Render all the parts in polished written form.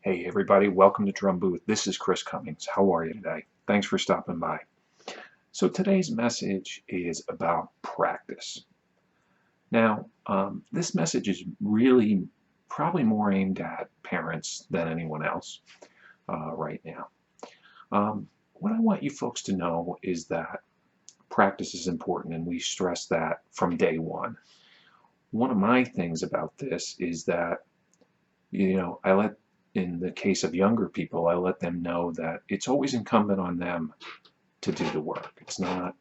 Hey everybody, welcome to Drum Booth. This is Chris Cummings. How are you today? Thanks for stopping by. So today's message is about practice. Now, this message is really probably more aimed at parents than anyone else right now. What I want you folks to know is that practice is important, and we stress that from day one. One of my things about this is that in the case of younger people, I let them know that it's always incumbent on them to do the work. It's not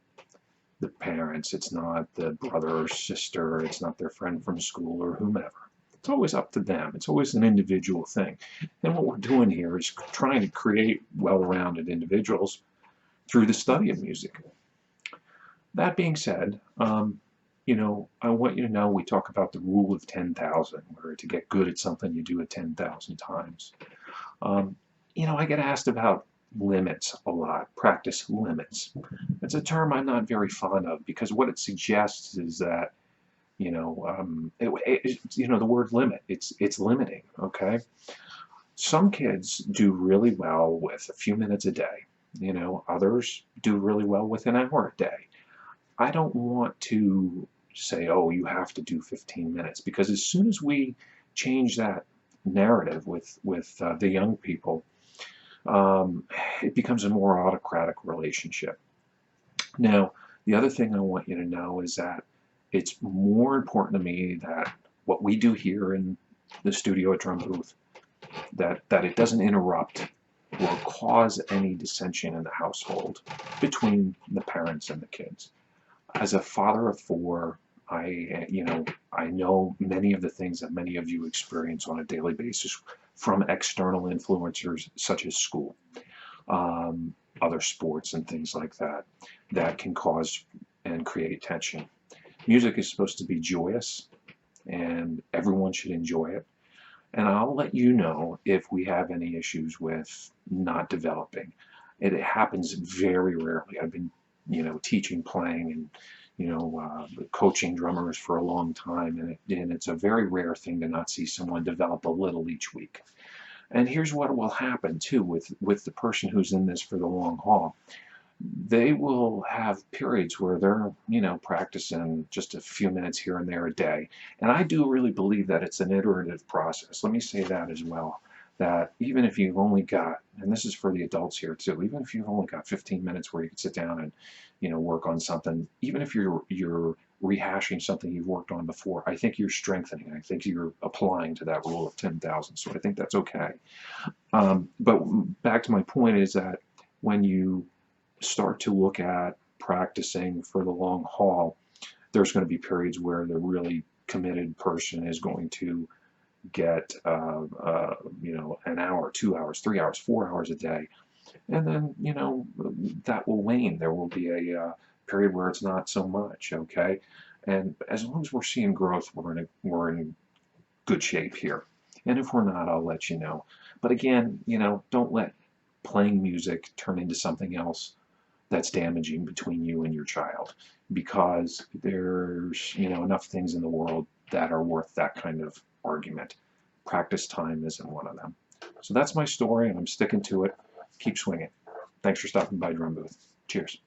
the parents, it's not the brother or sister, it's not their friend from school or whomever. It's always up to them. It's always an individual thing. And what we're doing here is trying to create well-rounded individuals through the study of music. That being said, I want you to know we talk about the rule of 10,000, where to get good at something, you do it 10,000 times. I get asked about limits a lot, practice limits. It's a term I'm not very fond of because what it suggests is that, the word limit, it's limiting, okay? Some kids do really well with a few minutes a day. Others do really well with an hour a day. I don't want to say, oh, you have to do 15 minutes, because as soon as we change that narrative with the young people, it becomes a more autocratic relationship. Now, the other thing I want you to know is that it's more important to me that what we do here in the studio at Drum Booth, that it doesn't interrupt or cause any dissension in the household between the parents and the kids. As a father of four, I know many of the things that many of you experience on a daily basis from external influencers such as school, other sports and things like that, that can cause and create tension. Music is supposed to be joyous, and everyone should enjoy it. And I'll let you know if we have any issues with not developing. It happens very rarely. I've been, teaching, playing, and coaching drummers for a long time, and it's a very rare thing to not see someone develop a little each week. And here's what will happen too with the person who's in this for the long haul. They will have periods where they're, practicing just a few minutes here and there a day. And I do really believe that it's an iterative process. Let me say that as well. That even if you've only got, and this is for the adults here too, even if you've only got 15 minutes where you can sit down and, work on something, even if you're rehashing something you've worked on before, I think you're strengthening. I think you're applying to that rule of 10,000. So I think that's okay. But back to my point is that when you start to look at practicing for the long haul, there's going to be periods where the really committed person is going to get an hour, 2 hours, 3 hours, 4 hours a day, and then that will wane. There will be a period where it's not so much, okay? And as long as we're seeing growth, we're in good shape here. And if we're not, I'll let you know. But again, don't let playing music turn into something else that's damaging between you and your child, because there's enough things in the world that are worth that kind of argument. Practice time isn't one of them. So that's my story, and I'm sticking to it. Keep swinging. Thanks for stopping by Drum Booth. Cheers.